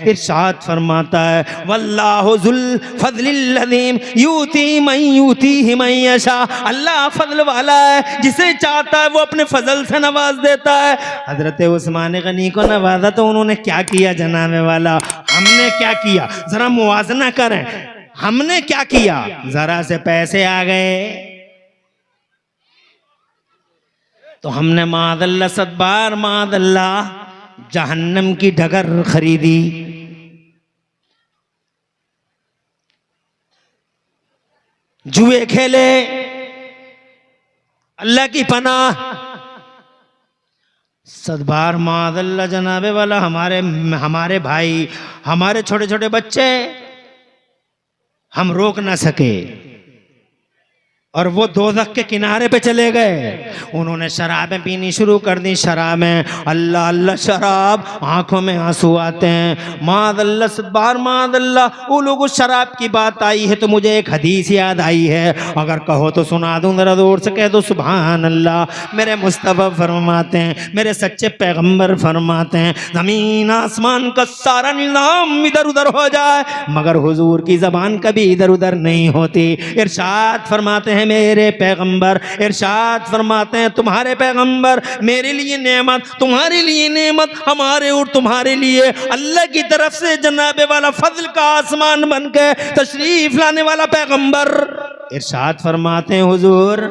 इरशाद फरमाता है वल्लाहु ज़ुल फ़ज़लिल अज़ीम यूती मन यूतीहि मन यशा, अल्लाह फजल वाला है, जिसे चाहता है वो अपने फजल से नवाज देता है। हजरत उस्मान गनी को नवाजा तो उन्होंने क्या किया जनाबे वाला, हमने क्या किया जरा मुवाजना करें, हमने क्या किया, जरा से पैसे आ गए तो हमने मादल्ला सदबार मादल्ला जहन्नम की डगर खरीदी। जुए खेले, अल्लाह की पनाह, सदबार मादल्ला जनाबे वाला हमारे भाई, हमारे छोटे छोटे बच्चे हम रोक ना सके और वो दोज़ख के किनारे पे चले गए। उन्होंने शराबें पीनी शुरू कर दी, शराबें, अल्लाह अल्लाह शराब, आंखों में आंसू आते हैं। मादल्ला सदबार मादल्ला, वो लोगों शराब की बात आई है तो मुझे एक हदीस याद आई है, अगर कहो तो सुना दूं, जरा जोर से कह दो सुभान अल्लाह। मेरे मुस्तफ़ा फरमाते हैं, मेरे सच्चे पैगंबर फरमाते हैं, ज़मीन आसमान का सारा निज़ाम इधर उधर हो जाए मगर हुजूर की ज़बान कभी इधर उधर नहीं होती। इरशाद फरमाते हैं मेरे पैगंबर, इरशाद फरमाते हैं तुम्हारे पैगंबर, मेरे लिए नेमत, तुम्हारे लिए नेमत, हमारे और तुम्हारे लिए अल्लाह की तरफ से जनाबे वाला फजल का आसमान बन के तशरीफ लाने वाला पैगंबर। इरशाद फरमाते हैं हुजूर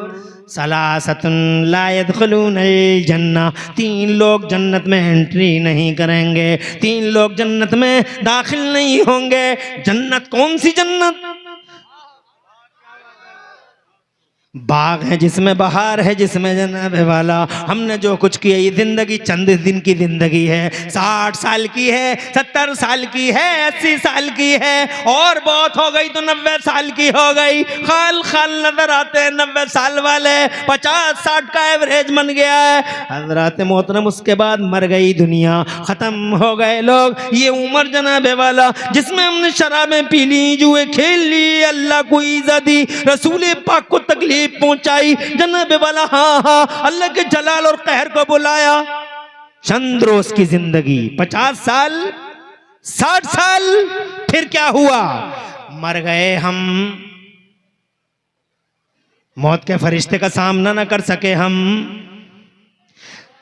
सलासतुन ला यदखुलूनल जन्नह, 3 लोग जन्नत में एंट्री नहीं करेंगे, 3 लोग जन्नत में दाखिल नहीं होंगे। जन्नत कौन सी जन्नत? बाग है जिसमें बहार है, जिसमें जनाबे वाला हमने जो कुछ किया, ये जिंदगी चंद दिन की जिंदगी है, 60 साल की है, 70 साल की है, 80 साल की है, और बहुत हो गई तो 90 साल की हो गई। खाल खाल नजर आते हैं 90 साल वाले, 50-60 का एवरेज बन गया है। हजरत मोहतरम उसके बाद मर गई दुनिया, खत्म हो गए लोग। ये उम्र जनाबे वाला जिसमें हमने शराबें पी ली, जुए खेल ली, अल्लाह को इज़्ज़त दी, रसूल पाक को तकलीफ पहुंचाई जनाबे वाला, हाँ हाँ अल्लाह के जलाल और कहर को बुलाया। चंद रोज की जिंदगी, 50 साल 60 साल, फिर क्या हुआ? मर गए हम, मौत के फरिश्ते का सामना न कर सके हम।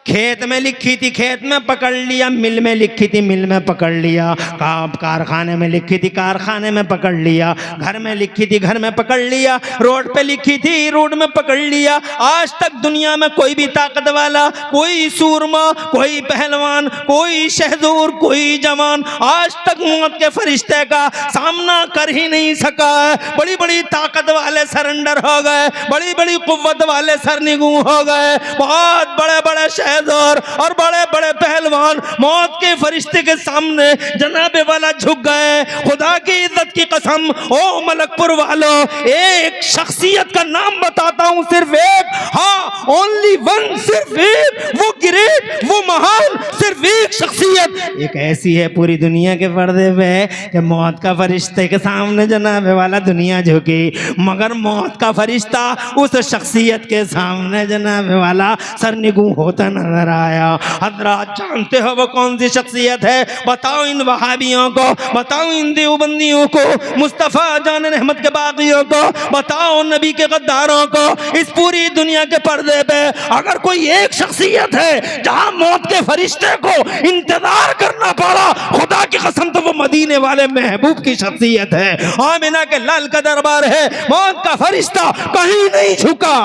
खेत में लिखी थी खेत में पकड़ लिया, मिल में लिखी थी मिल में पकड़ लिया, कारखाने में लिखी थी कारखाने में पकड़ लिया, घर में लिखी थी घर में पकड़ लिया, रोड पे लिखी थी रोड में पकड़ लिया। आज तक दुनिया में कोई भी ताकत वाला, कोई सूरमा, कोई पहलवान, कोई शहजूर, कोई जवान आज तक मौत के फरिश्ते का सामना कर ही नहीं सका है। बड़ी बड़ी ताकत वाले सरेंडर हो गए, बड़ी बड़ी कुव्वत वाले सरनिगू हो गए, बहुत बड़े बड़े और बड़े बड़े पहलवान मौत के फरिश्ते के सामने जनाबे वाला झुक गए। खुदा की इज्जत की कसम, ओ मलकपुर वालों, एक शख्सियत का नाम बताता हूं, सिर्फ एक, हाँ ओनली वन, सिर्फ एक, वो ग्रेट, वो महान, सिर्फ एक शख्सियत एक ऐसी है पूरी दुनिया के पर्दे पे कि मौत का फरिश्ते के सामने जनाबे वाला दुनिया झुकी, मगर मौत का फरिश्ता उस शख्सियत के सामने जनाबे वाला सरनिगू होता नजर आया। हजरात जानते हो वो कौन सी शख्सियत है? बताओ इन वहाबियों को, बताओ इन देवबंदियों को, मुस्तफ़ा जान रहमत के बागियों को, बताओ नबी के गद्दारों को। इस पूरी दुनिया के पर्दे पे अगर कोई एक शख्सियत है जहां मौत के फरिश्ते को इंतजार करना पड़ा, खुदा की कसम तो वो मदीने वाले महबूब की शख्सियत है। आमिना के लाल का दरबार है, मौत का फरिश्ता कहीं नहीं झुका।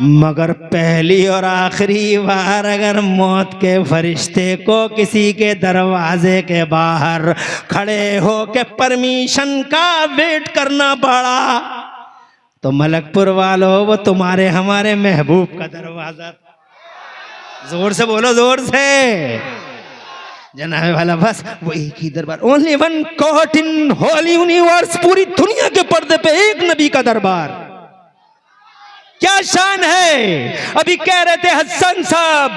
मगर पहली और आखिरी बार अगर मौत के फरिश्ते को किसी के दरवाजे के बाहर खड़े हो के परमिशन का वेट करना पड़ा तो मलकपुर वालों, वो तुम्हारे हमारे महबूब का दरवाजा था। जोर से बोलो, जोर से जनाबे वाला, बस वो एक ही दरबार, only one court in whole universe, पूरी दुनिया के पर्दे पे एक नबी का दरबार। क्या शान है। अभी कह रहे थे हसन साहब,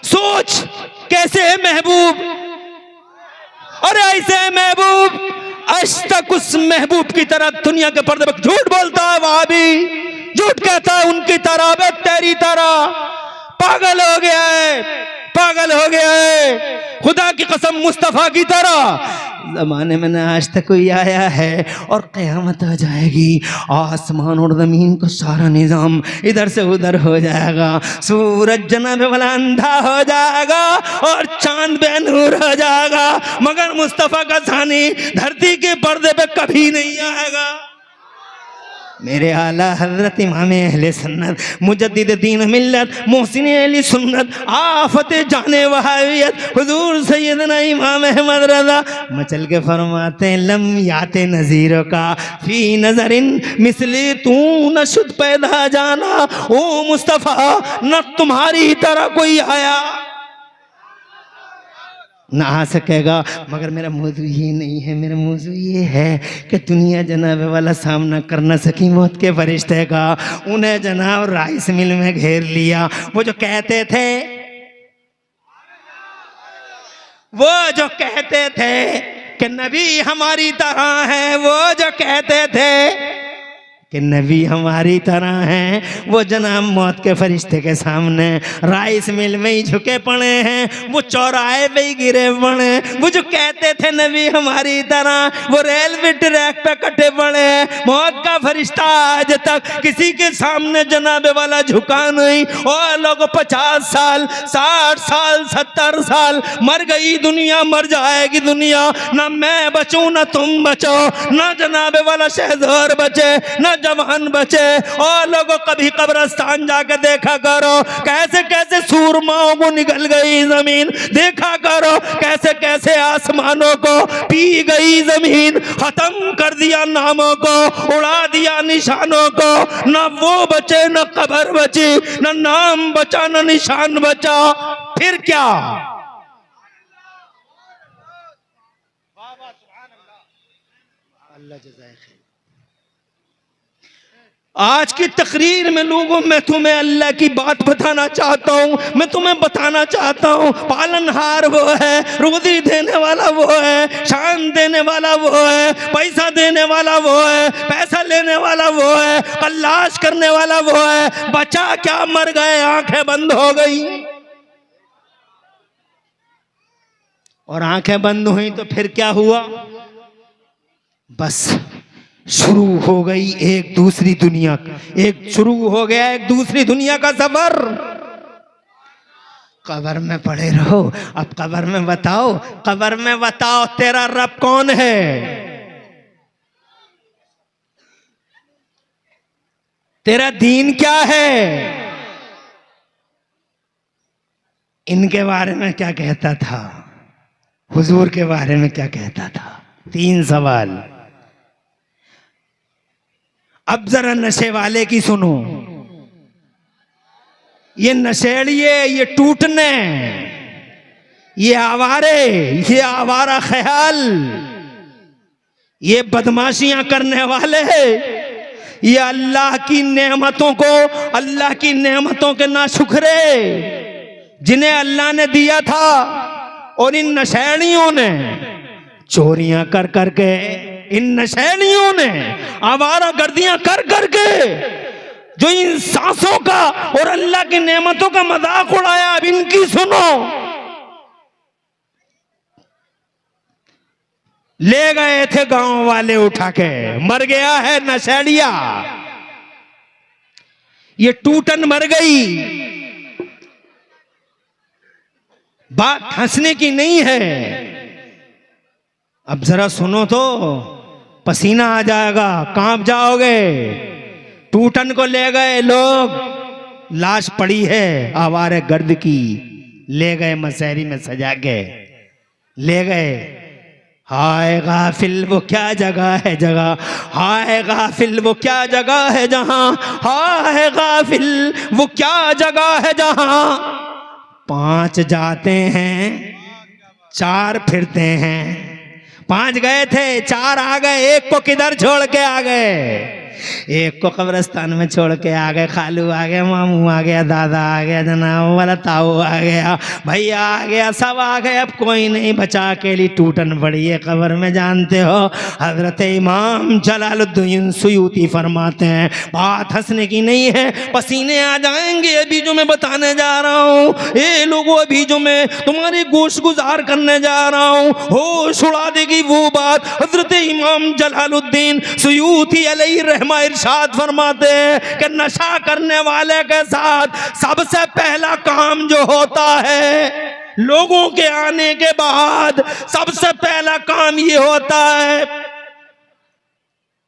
सोच कैसे है महबूब, अरे ऐसे है महबूब, आज तक उस महबूब की तरह दुनिया के पर्दे पर झूठ बोलता है वहाबी, झूठ कहता है उनकी तरह, बे तेरी तरह पागल हो गया है। पागल हो गया है। खुदा की कसम मुस्तफा की तरह जमाने में न आज तक कोई आया है। और क़यामत आ जाएगी, आसमान और ज़मीन का सारा निज़ाम इधर से उधर हो जाएगा, सूरज जनाब वाला अंधा हो जाएगा और चांद बेनूर हो जाएगा, मगर मुस्तफा का सानी धरती के पर्दे पे कभी नहीं आएगा। मेरे आला हजरत इमाम अहले सुन्नत मुजद्दिद दीन मिल्लत मोहसिन अली सुन्नत आफत जाने वहावियत हुजूर सैयदना इमाम अहमद रज़ा मचल के फरमाते लम याते नज़ीरों का फी नज़रिन मिसली तू न शुद्ध पैदा जाना। ओ मुस्तफ़ा न तुम्हारी तरह कोई आया ना आ सकेगा, मगर मेरा मौजू ये नहीं है। मेरा मौजू ये है कि दुनिया जनाब वाला सामना कर न सकी मौत के फरिश्ते का। उन्हें जनाब राइस मिल में घेर लिया। वो जो कहते थे कि नबी हमारी तरह है, वो जो कहते थे कि नबी हमारी तरह हैं, वो जनाब मौत के फरिश्ते के सामने राइस मिल में ही झुके पड़े हैं, वो चौराहे पे ही गिरे पड़े। वो जो कहते थे नबी हमारी तरह, वो रेलवे ट्रैक पे कटे पड़े हैं। मौत का फरिश्ता आज तक किसी के सामने जनाब वाला झुका नहीं। और लोग 50 साल 60 साल 70 साल मर गई दुनिया, मर जाएगी दुनिया, ना मैं बचूं ना तुम बचो, ना जनाब वाला शहज़ोर बचे ना जवान बचे। और लोगों कभी कब्रिस्तान जाके देखा करो कैसे कैसे सूरमाओं को निकल गई जमीन, देखा करो कैसे कैसे आसमानों को पी गई जमीन, खत्म कर दिया नामों को, उड़ा दिया निशानों को। ना वो बचे ना कब्र बची, ना नाम बचा ना निशान बचा। फिर क्या? अल्लाह जज़ाए खैर। आज की तकरीर में लोगों मैं तुम्हें अल्लाह की बात बताना चाहता हूँ। मैं तुम्हें बताना चाहता हूँ पालनहार वो है, रोजी देने वाला वो है, शान देने वाला वो है, पैसा देने वाला वो है, पैसा लेने वाला वो है, कल्लाश करने वाला वो है। बचा क्या, मर गए, आंखें बंद हो गई। और आंखें बंद हुई तो फिर क्या हुआ? बस शुरू हो गई एक दूसरी दुनिया, शुरू हो गया एक दूसरी दुनिया का सफर। कब्र में पड़े रहो। अब कब्र में बताओ तेरा रब कौन है? तेरा दीन क्या है? इनके बारे में क्या कहता था, हुजूर के बारे में क्या कहता था? 3 सवाल। अब जरा नशे वाले की सुनो। ये नशेड़िए, ये टूटने, ये आवारे, ये आवारा ख्याल, ये बदमाशियां करने वाले, ये अल्लाह की नेमतों को, अल्लाह की नेमतों के नाशुक्रे जिन्हें अल्लाह ने दिया था, और इन नशेड़ियों ने चोरियां कर करके, इन नशेड़ियों ने आवारा गर्दियां कर करके जो इन सांसों का और अल्लाह की नेमतों का मजाक उड़ाया। अब इनकी सुनो। ले गए थे गांव वाले उठा के, मर गया है नशेड़िया, ये टूटन मर गई। बात हंसने की नहीं है। अब जरा सुनो तो पसीना आ जाएगा, कांप जाओगे। टूटन को ले गए लोग, लाश पड़ी है आवारे गर्द की, ले गए मसहरी में सजा के ले गए। हाय गाफिल वो क्या जगह है जगह, हाय गाफिल वो क्या जगह है जहां, हाय गाफिल वो क्या जगह है जहां 5 जाते हैं 4 फिरते हैं। 5 गए थे, 4 आ गए, एक को किधर छोड़ के आ गए। एक को कब्रिस्तान में छोड़ के आ गए, खालू आ गया, मामू आ गया, दादा आ गया, जनाब वाला ताऊ आ गया, भैया आ गया, सब आ गए। अब कोई नहीं बचा, अकेली टूटन पड़ी है कब्र में। जानते हो हजरत इमाम जलालुद्दीन सुयूती फरमाते हैं, बात हंसने की नहीं है, पसीने आ जाएंगे अभी जो मैं बताने जा रहा हूँ। ये लोगों अभी जो मैं तुम्हारी गोश गुजार करने जा रहा हूँ, होश उड़ा देगी वो बात। हजरत इमाम जलालुद्दीन सुयूती अलैहि रहमा इरशाद फरमाते हैं कि नशा करने वाले के साथ सबसे पहला काम जो होता है, लोगों के आने के बाद सबसे पहला काम ये होता है,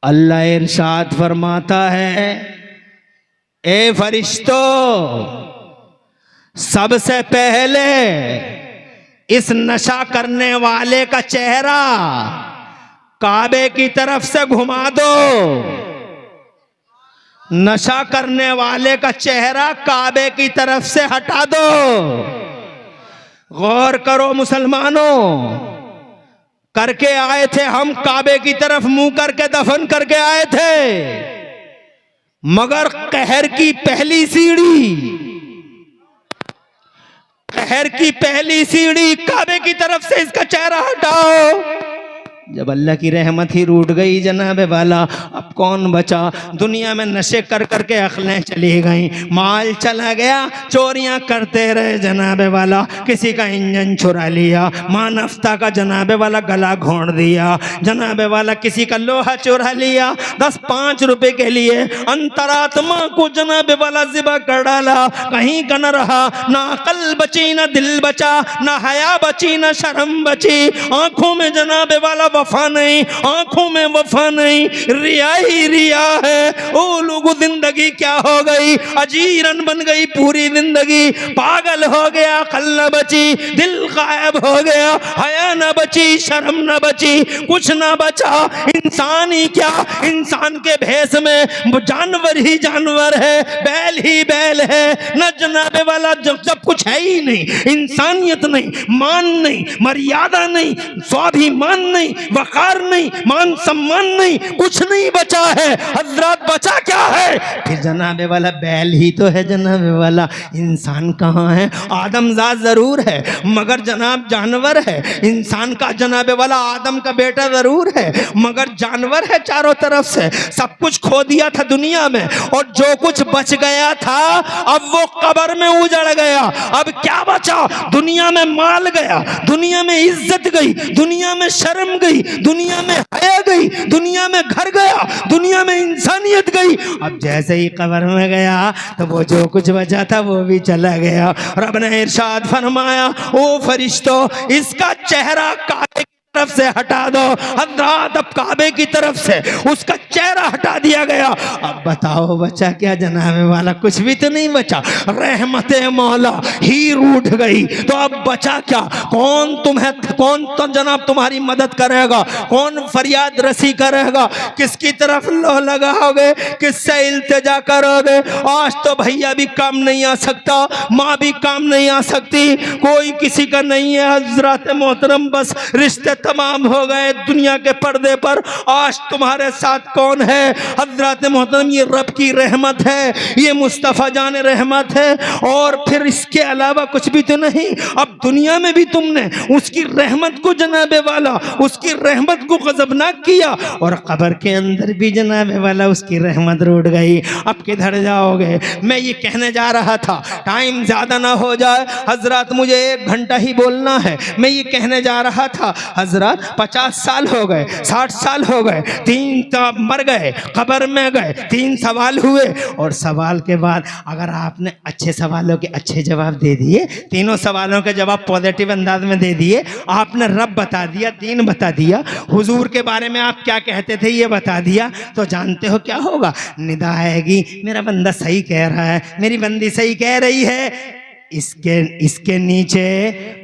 अल्लाह इरशाद फरमाता है, ए फरिश्तों, सबसे पहले इस नशा करने वाले का चेहरा काबे की तरफ से घुमा दो। नशा करने वाले का चेहरा काबे की तरफ से हटा दो। गौर करो मुसलमानों, करके आए थे हम काबे की तरफ मुंह करके दफन करके आए थे, मगर कहर की पहली सीढ़ी काबे की तरफ से इसका चेहरा हटाओ। जब अल्लाह की रहमत ही रूठ गई जनाबे वाला, अब कौन बचा? दुनिया में नशे कर करके अक्लें चली गई, माल चला गया, चोरियां करते रहे जनाबे वाला, किसी का इंजन चुरा लिया, मानवता का जनाबे वाला गला घोंट दिया, जनाबे वाला किसी का लोहा चुरा लिया, 10-5 रुपए के लिए अंतरात्मा को जनाबे वाला ज़िबा कर डाला। कहीं का न रहा, ना अकल बची, ना दिल बचा, ना हया बची, ना शर्म बची। आंखों में जनाबे वाला वफा नहीं, आंखों में वफा नहीं, रिया ही रिया है। ओ लोगों, जिंदगी क्या हो गई? अजीरन बन गई पूरी जिंदगी, पागल हो गया, अकल न बची, दिल गायब हो गया, हया न बची, शर्म न बची, कुछ न बचा। इंसान ही क्या, इंसान के भेष में जानवर ही जानवर है, बैल ही बैल है, न जनाबे वाला जब कुछ है ही नहीं, इंसानियत नहीं, मान नहीं, मर्यादा नहीं, स्वाभिमान नहीं, वकार नहीं, मान सम्मान नहीं, कुछ नहीं बचा है। हजरत बचा क्या है? फिर जनाबे वाला बैल ही तो है जनाबे वाला, इंसान कहाँ है? आदमजाद जरूर है मगर जनाब जानवर है। इंसान का जनाबे वाला आदम का बेटा जरूर है मगर जानवर है चारों तरफ से। सब कुछ खो दिया था दुनिया में और जो कुछ बच गया था अब वो कब्र में उजड़ गया। अब क्या बचा? दुनिया में माल गया, दुनिया में इज्जत गई, दुनिया में शर्म गई, दुनिया में हया गई, दुनिया में घर गया, दुनिया में इंसानियत गई। अब जैसे ही कब्र में गया तो वो जो कुछ बचा था वो भी चला गया। रब ने इरशाद फरमाया, ओ फरिश्तों, इसका चेहरा काबे की तरफ से हटा दो। हजरत अब काबे की तरफ से उसका चेहरा हटा दिया गया। अब बताओ बचा क्या जनाबे वाला? कुछ भी तो नहीं बचा। रहमत मौला ही रूठ गई तो अब बचा क्या? कौन तो जनाब तुम्हारी मदद करेगा? कौन फरियाद रसी करेगा? किसकी तरफ लो लगाओगे? किससे इल्तिजा करोगे? आज तो भैया भी काम नहीं आ सकता, माँ भी काम नहीं आ सकती, कोई किसी का नहीं है। हजरत मोहतरम, बस रिश्ते तमाम हो गए दुनिया के पर्दे पर। आज तुम्हारे साथ कौन है? हजरत मोहतरम, ये रब की रहमत है, ये मुस्तफ़ा जान रहमत है और फिर इसके अलावा कुछ भी तो नहीं। अब दुनिया में भी तुमने उसकी रहमत को जनाबे वाला, उसकी रहमत को गज़बनाक किया और कब्र के अंदर भी जनाबे वाला उसकी रहमत रूठ गई। अब किधर जाओगे? मैं ये कहने जा रहा था, टाइम ज़्यादा ना हो जाए हजरत, मुझे 1 घंटा ही बोलना है। मैं ये कहने जा रहा था हजरत, 50 साल हो गए, 60 साल हो गए, 3 मर गए, कब्र में गए, 3 सवाल हुए और सवाल के बाद अगर आपने अच्छे सवालों के अच्छे जवाब दे दिए, तीनों सवालों के जवाब पॉजिटिव अंदाज में दे दिए, आपने रब बता दिया, दीन बता दिया, हुजूर के बारे में आप क्या कहते थे ये बता दिया, तो जानते हो क्या होगा? निदा आएगी, मेरा बंदा सही कह रहा है, मेरी बंदी सही कह रही है। इसके नीचे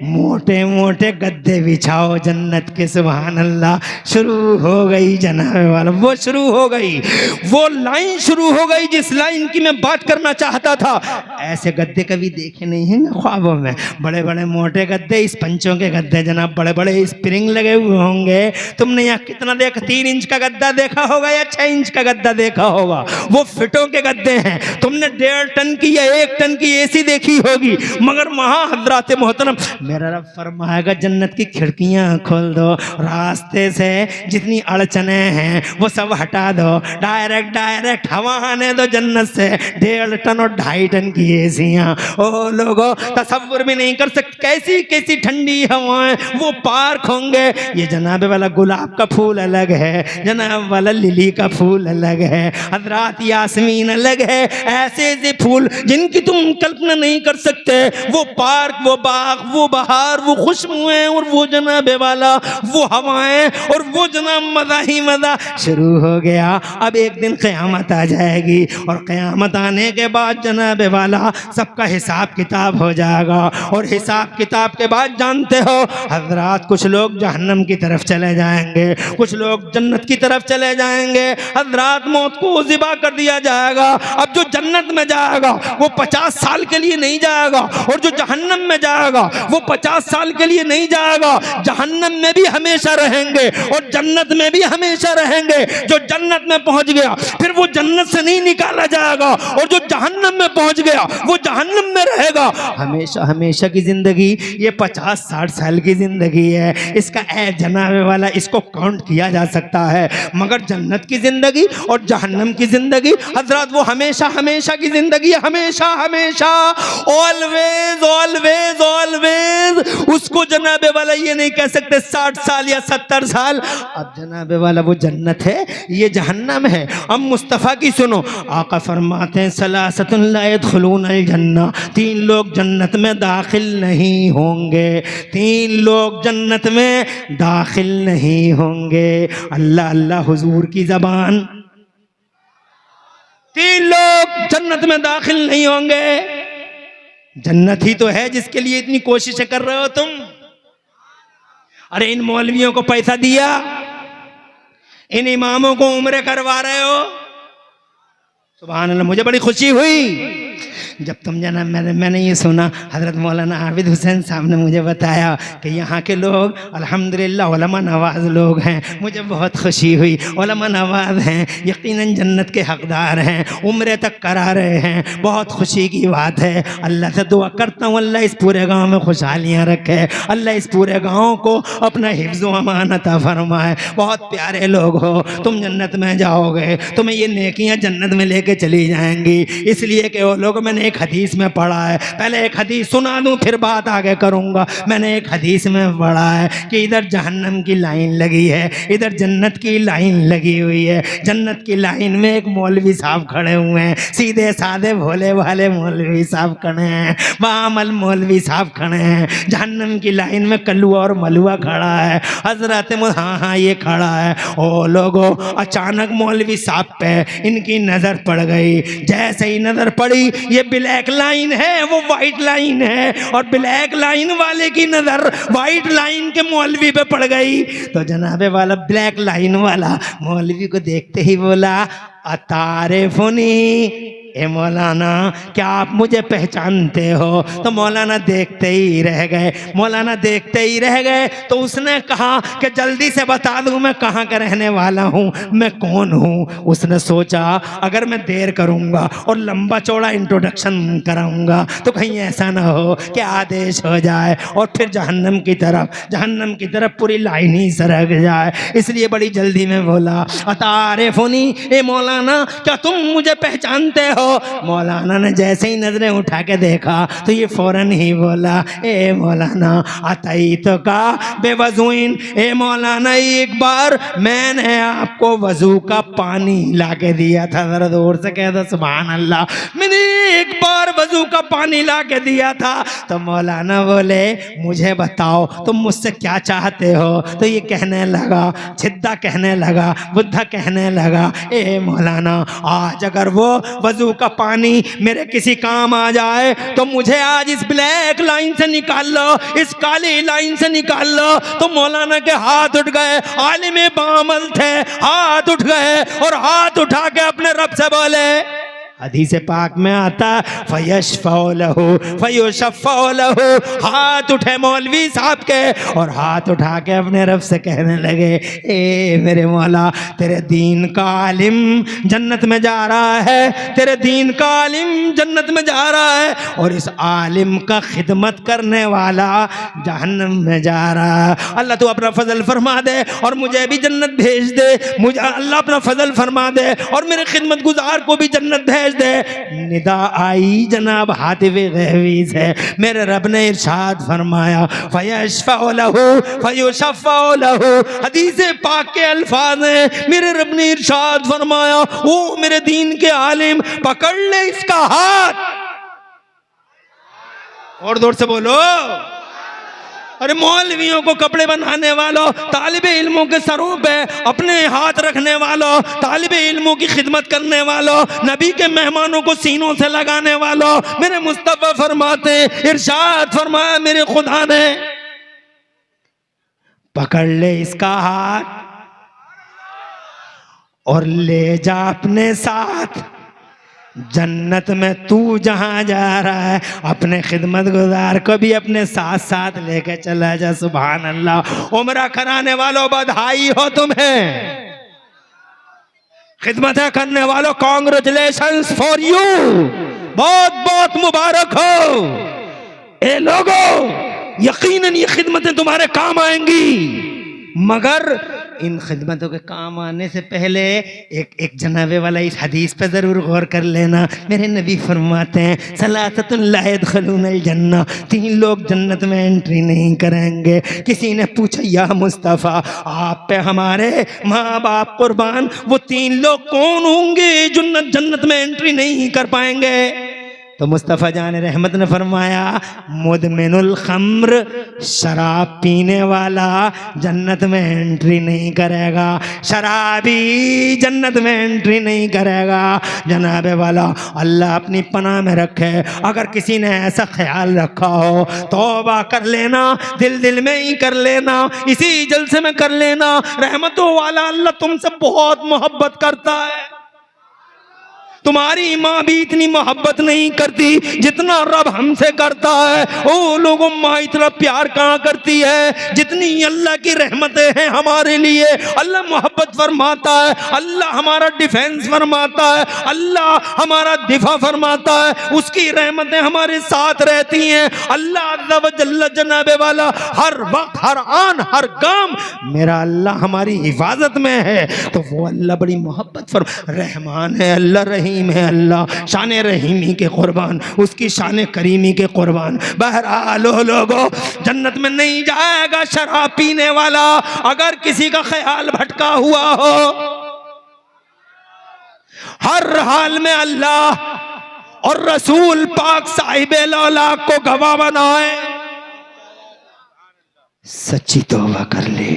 मोटे मोटे गद्दे बिछाओ जन्नत के। सुभान अल्लाह। शुरू हो गई जनाब वाला, वो शुरू हो गई, वो लाइन शुरू हो गई जिस लाइन की मैं बात करना चाहता था। ऐसे गद्दे कभी देखे नहीं हैं ख्वाबों में, बड़े बड़े मोटे गद्दे, इस पंचों के गद्दे जनाब, बड़े बड़े स्प्रिंग लगे हुए होंगे। तुमने यहाँ कितना देखा, 3 इंच का गद्दा देखा होगा या 6 इंच का गद्दा देखा होगा? वो फिटों के गद्दे हैं। तुमने 1.5 टन की या 1 टन की एसी देखी होगी, मगर वहां हजरात मोहतरम मेरा रब फरमाएगा जन्नत की खिड़कियां खोल दो, रास्ते से जितनी अड़चने हैं वो सब हटा दो, डायरेक्ट हवा आने दो जन्नत से। 1.5 टन और 2.5 टन की एसियां, ओ लोगों तसव्वुर भी नहीं कर सकते कैसी कैसी ठंडी हवाएं वो पार्क होंगे। ये जनाब वाला गुलाब का फूल अलग है, जनाब वाला लिली का फूल अलग है, हजरात यास्मीन अलग है। ऐसे ऐसे फूल जिनकी तुम कल्पना नहीं कर सकते, वो पार्क, वो बाग, वो बहार, वो खुशबुएं और वो जनाबे वाला वो हवाएं और वो जनाब मजा ही मजा शुरू हो गया। अब एक दिन क़यामत आ जाएगी और क़यामत आने के बाद जनाबे वाला सबका हिसाब किताब हो जाएगा। और हिसाब किताब के बाद जानते हो हजरात कुछ लोग जहन्नम की तरफ चले जाएंगे, कुछ लोग जन्नत की तरफ चले जाएंगे। हजरात मौत को ज़िबा कर दिया जाएगा। अब जो जन्नत में जाएगा वो 50 साल के लिए नहीं जाएगा, और जो जहन्नम में जाएगा वो 50 साल के लिए नहीं जाएगा। जहन्नम में भी हमेशा रहेंगे और जन्नत में भी हमेशा रहेंगे। जो जन्नत में पहुंच गया फिर वो जन्नत से नहीं निकाला जाएगा, और जो जहन्नम में पहुंच गया वो जहन्नम में रहेगा हमेशा हमेशा की जिंदगी। ये 50-60 साल की जिंदगी है, इसका ए जनाबे वाला इसको काउंट किया जा सकता है, मगर जन्नत की जिंदगी और जहन्नम की जिंदगी हजरत वो हमेशा हमेशा की जिंदगी, हमेशा हमेशा, ऑलवेज ऑलवेज ऑलवेज। उसको जनाबे वाला ये नहीं कह सकते 60 साल या 70 साल। अब जनाबे वाला वो जन्नत है, ये जहन्नम है। अब मुस्तफ़ा की सुनो, आका फरमाते हैं सलासतुन ला यदखुलूनल जन्नह, 3 लोग जन्नत में दाखिल नहीं होंगे, 3 लोग जन्नत में दाखिल नहीं होंगे। अल्लाह अल्लाह हुजूर की ज़बान, 3 लोग जन्नत में दाखिल नहीं होंगे। जन्नत ही तो है जिसके लिए इतनी कोशिशें कर रहे हो तुम। अरे इन मौलवियों को पैसा दिया, इन इमामों को उम्रे करवा रहे हो। सुभान अल्लाह। मुझे बड़ी खुशी हुई जब तुम जाना, मैंने ये सुना, हज़रत मौलाना आबिद हुसैन साहब ने मुझे बताया कि यहाँ के लोग अल्हम्दुलिल्लाह उलमा नवाज लोग हैं। मुझे बहुत खुशी हुई, उलमा नवाज हैं, यकीनन जन्नत के हकदार हैं, उम्रे तक करा रहे हैं। बहुत खुशी की बात है। अल्लाह से दुआ करता हूँ अल्लाह इस पूरे गाँव में खुशहालियाँ रखे, अल्लाह इस पूरे गाँव को अपना हिफ्ज़ व अमान अता फरमाए। बहुत प्यारे लोग हो तुम, जन्नत में जाओगे, तुम्हें ये नेकियाँ जन्नत में लेके चली जाएंगी। इसलिए कि वो लोग, मैंने एक हदीस में पढ़ा है, पहले एक हदीस सुना दूं फिर बात आगे करूंगा। मैंने एक हदीस में पढ़ा है कि इधर जहन्नम की लाइन लगी है, इधर जन्नत की लाइन लगी हुई है। जन्नत की लाइन में एक मौलवी साहब खड़े हुए हैं, सीधे साधे भोले वाले मौलवी साहब खड़े हैं, बामल मौलवी साहब खड़े हैं। जहन्नम की लाइन में कल्लुआ और मलुआ खड़ा है। हजरत हाँ ये खड़ा है। ओ लोगों, अचानक मौलवी साहब पे इनकी नजर पड़ गई। जैसे ही नजर पड़ी, ये ब्लैक लाइन है, वो वाइट लाइन है, और ब्लैक लाइन वाले की नजर वाइट लाइन के मौलवी पे पड़ गई। तो जनाबे वाला ब्लैक लाइन वाला मौलवी को देखते ही बोला, अतारिफुनी, ए मौलाना क्या आप मुझे पहचानते हो? तो मौलाना देखते ही रह गए, मौलाना देखते ही रह गए। तो उसने कहा कि जल्दी से बता दूं मैं कहाँ का रहने वाला हूँ, मैं कौन हूँ। उसने सोचा अगर मैं देर करूँगा और लंबा चौड़ा इंट्रोडक्शन कराऊँगा तो कहीं ऐसा ना हो कि आदेश हो जाए और फिर जहन्नम की तरफ पूरी लाइन ही सरक जाए। इसलिए बड़ी जल्दी में बोला, अतारिफुनी, ए मौलाना क्या तुम मुझे पहचानते हो? मौलाना ने जैसे ही नजरें उठा के देखा तो ये फौरन ही बोला, ए मौलाना अतई तो का बेवजूइन, ए मौलाना एक बार मैंने आपको वजू का पानी ला के दिया था। जरा जोर से कह दो सुभान अल्लाह। मैंने एक बार वजू का पानी ला के दिया था। तो मौलाना बोले मुझे बताओ तुम मुझसे क्या चाहते हो? तो ये कहने लगा, छिद्दा कहने लगा, बुद्धा कहने लगा, ए मौलाना आज अगर वो वजू का पानी मेरे किसी काम आ जाए तो मुझे आज इस ब्लैक लाइन से निकाल लो, इस काली लाइन से निकाल लो। तो मौलाना के हाथ उठ गए, आलिम बामल थे, हाथ उठ गए और हाथ उठा के अपने रब से बोले, हदीस पाक में आता फयशफौलहु फयुशफौलहु, हाथ उठे मौलवी साहब के और हाथ उठा के अपने रब से कहने लगे, ए मेरे मौला तेरे दीन का आलिम जन्नत में जा रहा है, तेरे दीन का आलिम जन्नत में जा रहा है और इस आलिम का खिदमत करने वाला जहन्नम में जा रहा है। अल्लाह तू अपना फजल फरमा दे और मुझे भी जन्नत भेज दे, मुझे अल्लाह अपना फजल फरमा दे और मेरे खिदमत गुजार को भी जन्नत भेज दे। निदा आई जनाब हातिब गैबी से, मेरे रब ने इरशाद फरमाया फयशफअ लहु फयुशफ़अ लहु। हदीस पाक के अल्फाज हैं, मेरे रब ने इरशाद फरमाया ओ मेरे दीन के आलिम पकड़ ले इसका हाथ। और जोर से बोलो, अरे मौलवियों को कपड़े बनाने वालों, तालिबे इल्मों के सरों पे अपने हाथ रखने वालों, तालिबे इल्मों की खिदमत करने वालों, नबी के मेहमानों को सीनों से लगाने वालों, मेरे मुस्तफा फरमाते, इरशाद फरमाया मेरे खुदा ने, पकड़ ले इसका हाथ और ले जा अपने साथ जन्नत में। तू जहां जा रहा है अपने खिदमत गुजार को भी अपने साथ साथ लेके चला जा। सुभान अल्लाह। उम्रा कराने वालों बधाई हो तुम्हें, खिदमतें करने वालों कॉन्ग्रेचुलेशंस फॉर यू, बहुत बहुत मुबारक हो। ए लोगों यकीनन ये खिदमतें तुम्हारे काम आएंगी, मगर इन खिदमतों के काम आने से पहले एक जनाबे वाला इस हदीस पे ज़रूर गौर कर लेना। मेरे नबी फरमाते हैं सलासतुन ला यदखुलूनल जन्नह, 3 लोग जन्नत में एंट्री नहीं करेंगे। किसी ने पूछा या मुस्तफ़ा आप पे हमारे माँ बाप कुर्बान, वो 3 लोग कौन होंगे जन्नत में एंट्री नहीं कर पाएंगे? तो मुस्तफ़ा जान रहमत ने फरमाया मुदमिनुल खम्र, शराब पीने वाला जन्नत में एंट्री नहीं करेगा, शराबी जन्नत में एंट्री नहीं करेगा। जनाबे वाला अल्लाह अपनी पनाह में रखे। अगर किसी ने ऐसा ख्याल रखा हो तौबा कर लेना, दिल दिल में ही कर लेना, इसी जलसे में कर लेना। रहमतों वाला अल्लाह तुमसे बहुत मोहब्बत करता है। तुम्हारी माँ भी इतनी मोहब्बत नहीं करती जितना रब हमसे करता है। ओ लोगों, माँ इतना प्यार कहाँ करती है जितनी अल्लाह की रहमतें हैं हमारे लिए। अल्लाह मोहब्बत फरमाता है, अल्लाह हमारा डिफेंस फरमाता है, अल्लाह हमारा दिफा फरमाता है, उसकी रहमतें हमारे साथ रहती हैं। अल्लाह अज़्ज़ा व जल्ल जनाबे वाला हर वक्त, हर आन, हर काम मेरा अल्लाह हमारी हिफाजत में है। तो वो अल्लाह बड़ी मोहब्बत रहमान है, अल्लाह रहीम है। अल्लाह शान रहीमी के कुर्बान, उसकी शान करीमी के कुर्बान। बहरहाल लोगों, जन्नत में नहीं जाएगा शराब पीने वाला। अगर किसी का ख्याल भटका हुआ हो, हर हाल में अल्लाह और रसूल पाक साहिबे लौला को गवाह बनाए, सच्ची तौबा कर ले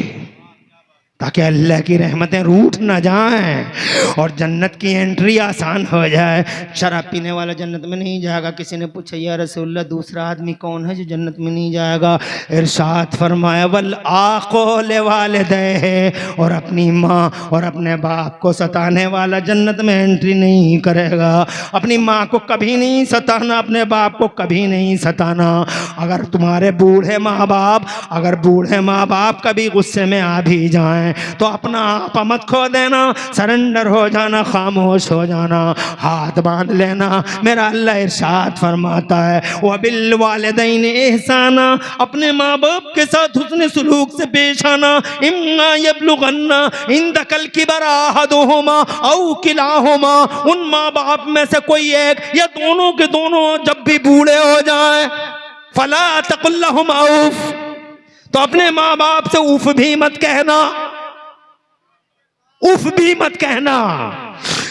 ताकि अल्लाह की रहमतें रूठ ना जाएं और जन्नत की एंट्री आसान हो जाए। शराब पीने वाला जन्नत में नहीं जाएगा। किसी ने पूछा या रसूलल्लाह दूसरा आदमी कौन है जो जन्नत में नहीं जाएगा? इरशाद फरमाया वल आक़ोल वालिदैहि, और अपनी माँ और अपने बाप को सताने वाला जन्नत में एंट्री नहीं करेगा। अपनी माँ को कभी नहीं सताना, अपने बाप को कभी नहीं सताना। अगर तुम्हारे बूढ़े माँ बाप कभी गुस्से में आ भी जाएं तो अपना आप मत खो देना, सरेंडर हो जाना, खामोश हो जाना, हाथ बांध लेना। मेरा अल्लाह इरशाद फरमाता है वबिल वालिदैन एहसाना, अपने माँ बाप के साथ हुस्न सुलूक से पेश आना। इम्मा यबलुगन्ना इंदकल किबरा अहदुहुमा औ किलाहुमा, उन माँ बाप में से कोई एक या दोनों के दोनों जब भी बूढ़े हो जाएं, फला तकुल लहुमा उफ, तो अपने माँ बाप से उफ भी मत कहना, उफ भी मत कहना।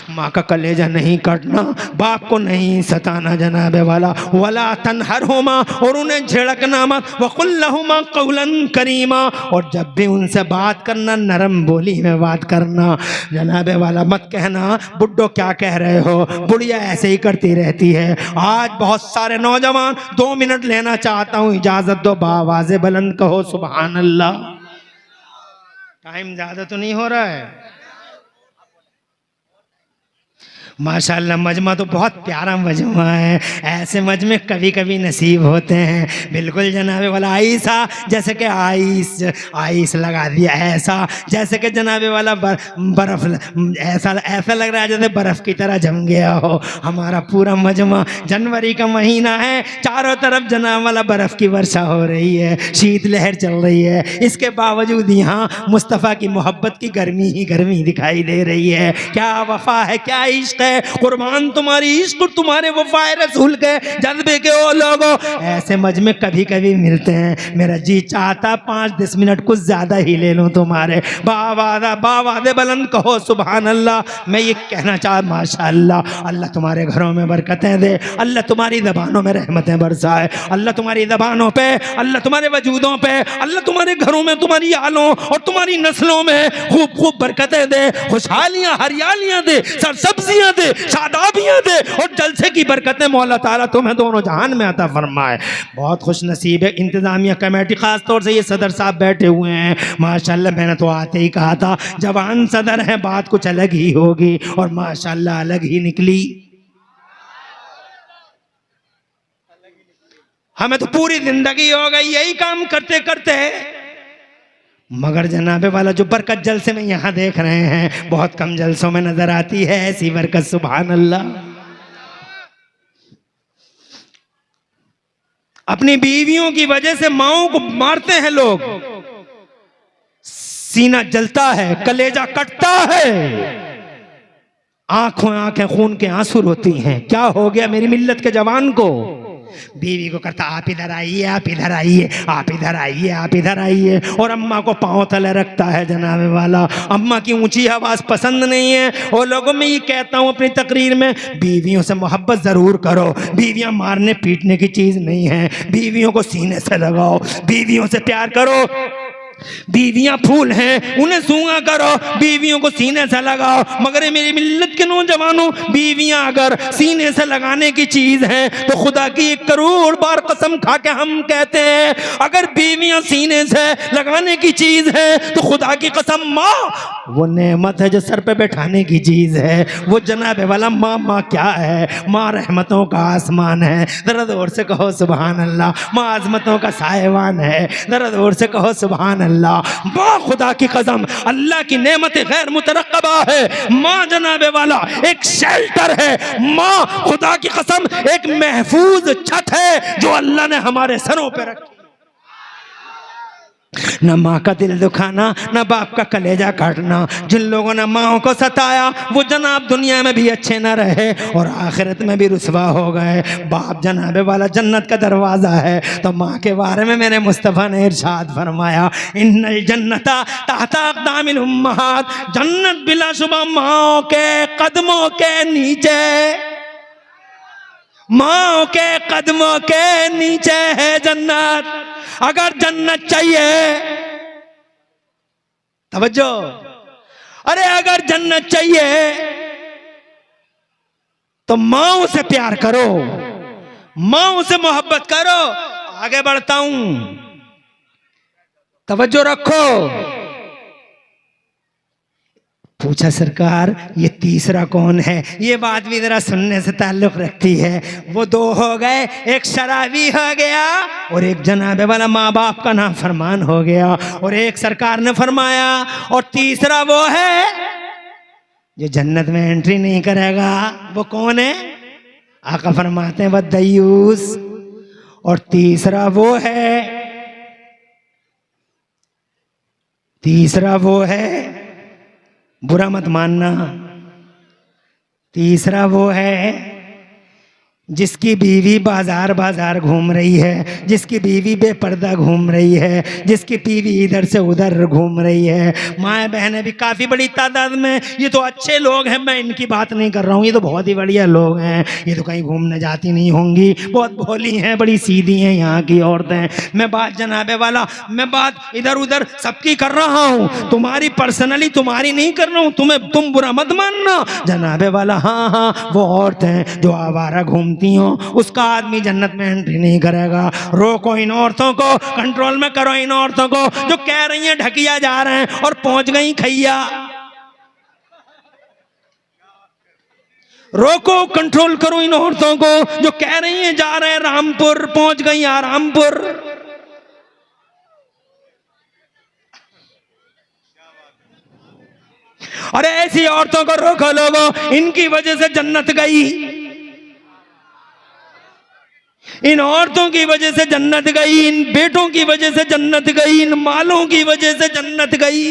माँ का कलेजा नहीं काटना, बाप को नहीं सताना जनाब वाला। वला तनहरहुमा, और उन्हें झिड़कना मत। वकुल लहुमा कौलन करीमा, और जब भी उनसे बात करना नरम बोली में बात करना जनाब वाला। मत कहना बुड्ढो क्या कह रहे हो, बुढ़िया ऐसे ही करती रहती है। आज बहुत सारे नौजवान 2 मिनट लेना चाहता हूँ, इजाजत दो, बावाज़े बुलंद कहो सुभान अल्लाह। टाइम ज्यादा तो नहीं हो रहा है? माशाल्लाह मजमा तो बहुत प्यारा मजमा है। ऐसे मजमे कभी कभी नसीब होते हैं। बिल्कुल जनाबे वाला ऐसा जैसे कि आइस लगा दिया, ऐसा जैसे कि जनाबे वाला बर्फ ऐसा लग रहा है जैसे बर्फ की तरह जम गया हो हमारा पूरा मजमा। जनवरी का महीना है, चारों तरफ जनाब वाला बर्फ की वर्षा हो रही है, शीतलहर चल रही है। इसके बावजूद यहाँ मुस्तफ़ा की मोहब्बत की गर्मी ही गर्मी दिखाई दे रही है। क्या वफा है, क्या इश्क है, कुर्बान तुम्हारी इश्क, तुम्हारे वफाए रसूल के जज्बे के ओ लोगों। ऐसे मजमे कभी कभी मिलते हैं। मेरा जी चाहता 5-10 मिनट कुछ ज्यादा ही ले लूं तुम्हारे। बावाज़े बुलंद कहो सुभान अल्लाह। मैं ये कहना चाह माशाअल्लाह, अल्लाह तुम्हारे घरों में बरकतें दे, अल्लाह तुम्हारी ज़बानों में रहमतें बरसाए, अल्लाह तुम्हारी ज़बानों पे, अल्लाह तुम्हारे वजूदों पे, अल्लाह तुम्हारे घरों में, तुम्हारी आलों और तुम्हारी नस्लों में खूब खूब बरकतें दे, खुशहालियां हरियालियां दे, सरसब्जियां दे, शादाबियां दे, और जलसे की बरकतें मौला ताला तुम्हें दोनों जहान में अता फरमाए। बहुत खुश नसीब है इंतजामिया कमेटी, खास तौर से ये सदर साहब बैठे हुए हैं माशाल्लाह। मैंने तो आते ही कहा था जवान सदर है, बात कुछ अलग ही होगी, और माशाल्लाह अलग ही निकली। हमें तो पूरी जिंदगी हो गई यही काम करते करते, मगर जनाबे वाला जो बरकत जलसे में यहाँ देख रहे हैं बहुत कम जलसों में नजर आती है ऐसी बरकत सुभान अल्लाह। अपनी बीवियों की वजह से माओं को मारते हैं लोग, सीना जलता है, कलेजा कटता है, आंखें खून के आंसू रोती हैं। क्या हो गया मेरी मिल्लत के जवान को? बीवी को करता आप इधर आइए, आप इधर आइए, आप इधर आइए, आप इधर आइए, और अम्मा को पांव तले रखता है जनाबे वाला। अम्मा की ऊंची आवाज पसंद नहीं है। और लोगों में ये कहता हूं अपनी तकरीर में, बीवियों से मोहब्बत जरूर करो, बीवियां मारने पीटने की चीज नहीं है, बीवियों को सीने से लगाओ, बीवियों से प्यार करो। बीवियां फूल हैं, उन्हें सूंघा करो, बीवियों को सीने से लगाओ। मगर मेरी मिल्लत के नौजवानों, बीवियां अगर सीने से लगाने की चीज है तो खुदा की 1 करोड़ बार कसम खा के हम कहते हैं, अगर बीवियां सीने से लगाने की चीज है तो खुदा की कसम माँ वो नेमत है जो सर पे बैठाने की चीज है। वो जनाबे वाला माँ क्या है? माँ रहमतों का आसमान है, जरा जोर से कहो सुभान अल्लाह। माँ अजमतों का साहिवान है, जरा जोर से कहो सुभान अल्लाह। माँ खुदा की कसम अल्लाह की नेमत गैर मुतरक्कबा है। माँ जनाबे वाला एक शेल्टर है। माँ खुदा की कसम एक महफूज छत है जो अल्लाह ने हमारे सरों पे रखी। न माँ का दिल दुखाना, न बाप का कलेजा काटना। जिन लोगों ने माओ को सताया वो जनाब दुनिया में भी अच्छे न रहे और आखिरत में भी रुसवा हो गए। बाप जनाबे वाला जन्नत का दरवाज़ा है, तो माँ के बारे में मेरे मुस्तफ़ा ने इरशाद फरमाया, इन्नल जन्नता तहता अक़दामिल उम्महात, जन्नत बिलाशुबा माओ के कदमों के नीचे, माओ के कदमों के नीचे है जन्नत। अगर जन्नत चाहिए, तवज्जो, अरे अगर जन्नत चाहिए तो माओ से प्यार करो, माओ से मोहब्बत करो। आगे बढ़ता हूं, तवज्जो रखो। पूछा सरकार ये तीसरा कौन है? ये बात भी जरा सुनने से ताल्लुक रखती है। वो 2 हो गए, एक शराबी हो गया और एक जनाबे वाला माँ बाप का नाफरमान हो गया। और एक सरकार ने फरमाया, और तीसरा वो है जो जन्नत में एंट्री नहीं करेगा। वो कौन है? आका फरमाते हैं बद्दयूस। और तीसरा वो है, बुरा मत मानना, तीसरा वो है जिसकी बीवी बाजार बाजार घूम रही है, जिसकी बीवी बेपर्दा घूम रही है, जिसकी बीवी इधर से उधर घूम रही है, माए बहनें भी काफ़ी बड़ी तादाद में। ये तो अच्छे लोग हैं, मैं इनकी बात नहीं कर रहा हूँ, ये तो बहुत ही बढ़िया लोग हैं, ये तो कहीं घूमने जाती नहीं होंगी, बहुत भोली हैं, बड़ी सीधी हैं यहाँ की औरतें। मैं बात जनाबे वाला, मैं बात इधर उधर सबकी कर रहा हूँ, तुम्हारी पर्सनली तुम्हारी नहीं कर रहा हूँ, तुम बुरा मत मानना जनाबे वाला। हाँ हाँ, वो औरतें जो आवारा घूमती हो, उसका आदमी जन्नत में एंट्री नहीं करेगा। रोको इन औरतों को, कंट्रोल में करो इन औरतों को जो कह रही हैं ढकिया जा रहे हैं और पहुंच गई खैया। रोको, कंट्रोल करो इन औरतों को जो कह रही हैं जा रहे हैं रामपुर, पहुंच गई आरामपुर। अरे ऐसी औरतों को रोको लोगों, इनकी वजह से जन्नत गई, इन औरतों की वजह से जन्नत गई, इन बेटों की वजह से जन्नत गई, इन मालों की वजह से जन्नत गई।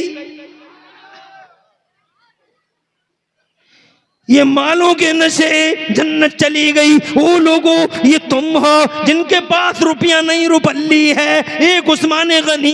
ये मालों के नशे जन्नत चली गई। वो लोगों, ये तुम हो जिनके पास रुपया नहीं रुपल्ली है। एक उस्मान गनी